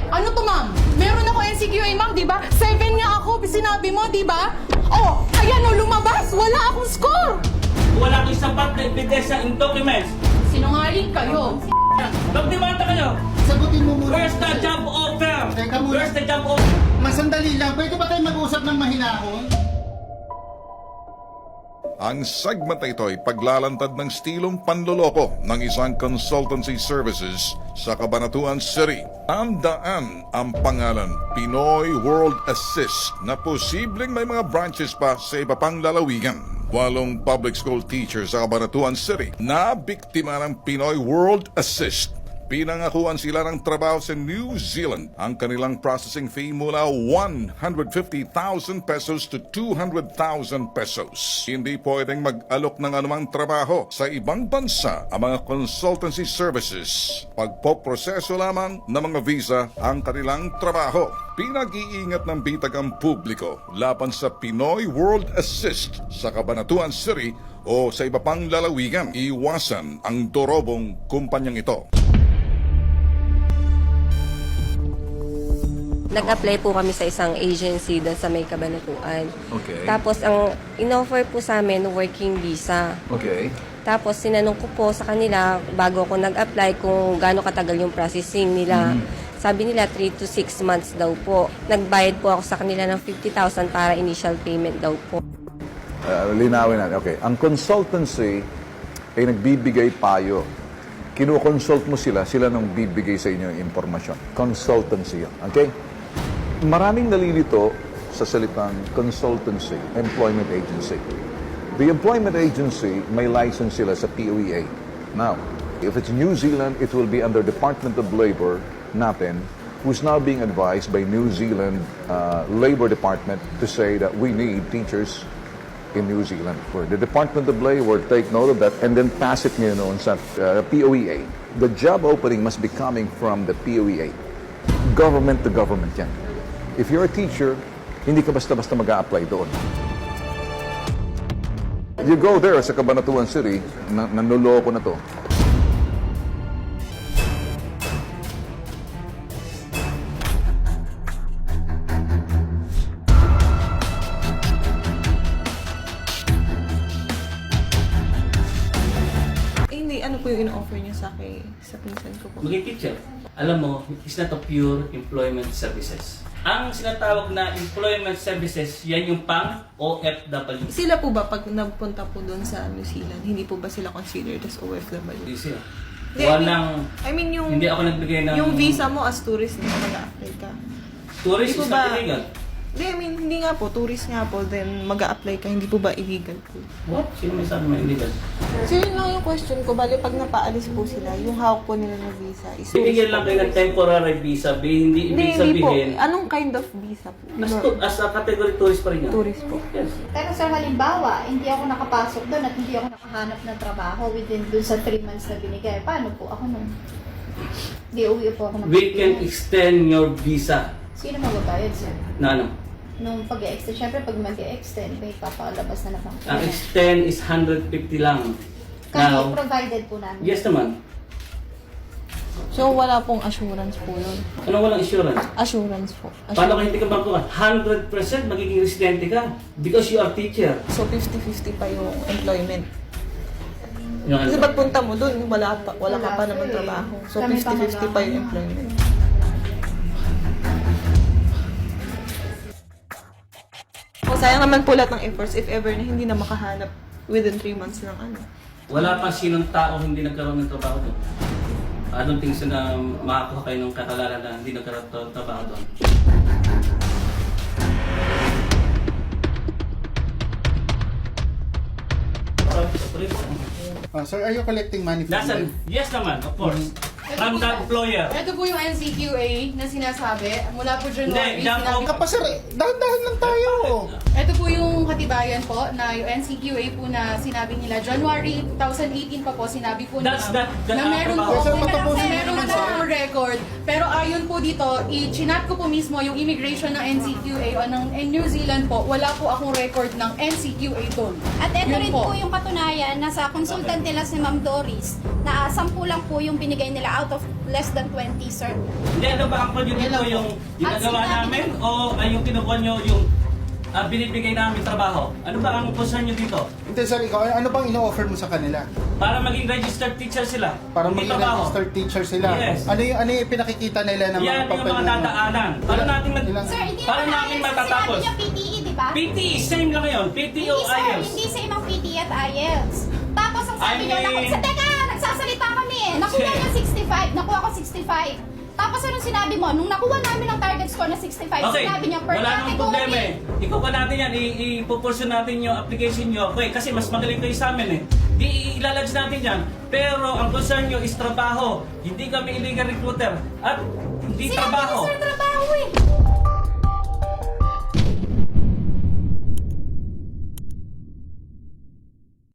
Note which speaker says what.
Speaker 1: Ano to, ma'am? Meron ako NCQA, ma'am, di ba? 7 nga ako, sinabi mo, di ba? Oh, ayan o, lumabas! Wala akong score!
Speaker 2: Wala kang sapat na ebidensya in documents.
Speaker 1: Sinungaling kayo.
Speaker 2: Magdemanda kayo.
Speaker 3: Sagutin mo muna.
Speaker 2: Where's the job offer?
Speaker 3: Teka muna.
Speaker 2: Where's the job offer?
Speaker 3: Masandali lang. Pwede ba tayo mag-usap ng mahinahon?
Speaker 4: Ang segment na ito ay paglalantad ng stilong panloloko ng isang consultancy services sa Cabanatuan City. Tandaan ang pangalan Pinoy World Assist na posibleng may mga branches pa sa iba pang lalawigan. 8 public school teachers sa Cabanatuan City na biktima ng Pinoy World Assist. Pinangakuan sila ng trabaho sa New Zealand. Ang kanilang processing fee mula 150,000 pesos to 200,000 pesos. Hindi pwedeng mag-alok ng anumang trabaho sa ibang bansa ang mga consultancy services. Pagpoproseso lamang ng mga visa ang kanilang trabaho. Pinag-iingat ng bitag ang publiko laban sa Pinoy World Assist sa Cabanatuan City o sa iba pang lalawigan. Iwasan ang dorobong kumpanyang ito.
Speaker 5: Nag-apply po kami sa isang agency doon sa may Cabanatuan.
Speaker 6: Okay.
Speaker 5: Tapos ang in-offer po sa amin working visa.
Speaker 6: Okay.
Speaker 5: Tapos sinanong ko po sa kanila bago ako nag-apply kung gaano katagal yung processing nila. Sabi nila 3 to 6 months daw po. Nagbayad po ako sa kanila ng 50,000 para initial payment daw po.
Speaker 6: Linawin natin. Okay. Ang consultancy ay nagbibigay payo. Kinukonsult mo sila nang bibigay sa inyo yung impormasyon. Consultancy yun. Okay? Maraming nalilito sa salitang consultancy, employment agency. The employment agency may license sila sa POEA. Now, if it's New Zealand, it will be under Department of Labor natin, who's now being advised by New Zealand Labor Department to say that we need teachers in New Zealand. For the Department of Labor, take note of that and then pass it noon sa POEA. The job opening must be coming from the POEA. Government to government yan. If you're a teacher, hindi ka basta-basta mag-a-apply doon. You go there sa Cabanatuan City, nanloloko na to.
Speaker 7: Hindi, ano po yung in-offer niyo sa akin, sa pinsan ko po?
Speaker 2: Maging teacher. Alam mo, it's not a pure employment services. Ang sinatawag na employment services, yan yung pang OFW.
Speaker 7: Sila po ba, pag nagpunta po doon sa New Zealand, hindi po ba sila considered as OFW?
Speaker 2: Hindi siya.
Speaker 7: Hindi,
Speaker 2: Walang,
Speaker 7: I mean yung,
Speaker 2: hindi ako nagbigay ng...
Speaker 7: yung visa mo as tourist na mag-a-apply ka.
Speaker 2: Tourist
Speaker 7: Hindi po
Speaker 2: is not
Speaker 7: ba-
Speaker 2: illegal.
Speaker 7: Hindi, I mean, hindi nga po, tourist nga po, then mag-a-apply ka, hindi po ba illegal po?
Speaker 2: What? Sino may sabi may illegal?
Speaker 7: So yun lang yung question ko, bali pag napaalis po sila, yung hawak po nila ng visa is
Speaker 2: Bibigyan lang kayo ng temporary visa, hindi ibig
Speaker 7: Hindi po.
Speaker 2: sabihin.
Speaker 7: Anong kind of visa po?
Speaker 2: As a category tourist pa rin yan.
Speaker 7: Tourist po.
Speaker 2: Yes.
Speaker 8: Pero sir, halimbawa, hindi ako nakapasok doon at hindi ako nakahanap ng trabaho within doon sa 3 months na binigay. Paano po? Ako nung di uwi po ako ng
Speaker 2: We can extend your visa.
Speaker 8: Sino magbabayad, sir?
Speaker 2: Na ano?
Speaker 8: Nung pag-i-extend, syempre pag mag-i-extend, may papalabas na naman.
Speaker 2: Ang extend is 150 lang.
Speaker 8: Kasi
Speaker 2: Now,
Speaker 8: provided po namin.
Speaker 2: yes naman.
Speaker 7: So wala pong assurance po yun?
Speaker 2: Ano walang insurance?
Speaker 7: Assurance po.
Speaker 2: Paano kung hindi ka bangkuhan? 100% magiging residente ka because you are teacher.
Speaker 7: So 50-50 pa yung employment.
Speaker 2: Yung
Speaker 7: Kasi
Speaker 2: ano?
Speaker 7: ba't punta mo doon, wala ka pa naman
Speaker 8: eh.
Speaker 7: trabaho. So
Speaker 8: Kami pa
Speaker 7: 50-50 pa yung employment. O sayang naman po lahat ng efforts if ever na hindi na makahanap within 3 months ng ano.
Speaker 2: Wala pang sinong tao hindi nagkaroon ng trabaho doon. I don't think so na makakuha kayo ng kakalala na hindi nagkaroon ng trabaho doon.
Speaker 3: Sir, are you collecting money from
Speaker 2: Nasaan? Yes naman, of course. From the employer.
Speaker 1: Ito po yung NCQA na sinasabi. Mula po January.
Speaker 2: Hindi,
Speaker 1: sinabi-
Speaker 3: Ka pa sir, dahan-dahan lang tayo.
Speaker 1: Ito po yung katibayan po na yung NCQA po na sinabi nila. January 2018 pa po sinabi po nila
Speaker 2: That's that-
Speaker 1: na meron po
Speaker 2: Sir,
Speaker 3: patapusin
Speaker 1: na meron
Speaker 3: naman,
Speaker 1: na
Speaker 3: sir.
Speaker 1: akong record. Pero ayon po dito, i-chinat ko po mismo yung immigration ng NCQA o ng New Zealand po, wala po akong record ng NCQA doon.
Speaker 8: At ito
Speaker 1: Yun
Speaker 8: rin po yung katunayan na sa consultant nila si Ma'am Doris na 10 lang po yung binigay nila out of less than 20, sir.
Speaker 2: Hindi, ano ba ang project dito? Yung ginagawa namin o ay yung kinukuha nyo yung binibigay namin trabaho? Ano ba ang concern nyo dito?
Speaker 3: Hindi, sir, ikaw, ano bang ino-offer mo sa kanila?
Speaker 2: Para maging registered teacher sila.
Speaker 3: Para
Speaker 2: Hindi
Speaker 3: maging
Speaker 2: trabaho.
Speaker 3: registered teacher sila.
Speaker 2: Yes.
Speaker 3: Ano yung pinakikita nila ng
Speaker 2: Yan yung mga dadaanan. Para natin
Speaker 8: Sir, hindi
Speaker 2: para
Speaker 8: naman
Speaker 2: namin
Speaker 8: IELTS.
Speaker 2: matatapos.
Speaker 8: Sinabi niya PTE, di ba?
Speaker 2: PTE, same lang ngayon. PTE o
Speaker 8: Hindi, sir.
Speaker 2: IELTS.
Speaker 8: Hindi sa imang PTE at IELTS. Tapos ang sabi
Speaker 2: I
Speaker 8: niya,
Speaker 2: mean-
Speaker 8: teka, nagsasalita kami eh. Nakuha niya 65. Nakuha ko 65. Tapos anong sinabi mo? Nung nakuha namin ang target score na 65,
Speaker 2: Okay,
Speaker 8: sinabi niya per
Speaker 2: wala namang problema eh.
Speaker 8: category.
Speaker 2: Ikuha natin yan, ipupursun natin yung application nyo. Okay, kasi mas magaling kayo sa amin eh. Di ilalodge natin yan. Pero ang concern nyo is trabaho. Hindi kami illegal recruiter. At hindi
Speaker 8: Sinabi
Speaker 2: trabaho.
Speaker 8: niya, sir, trabaho eh.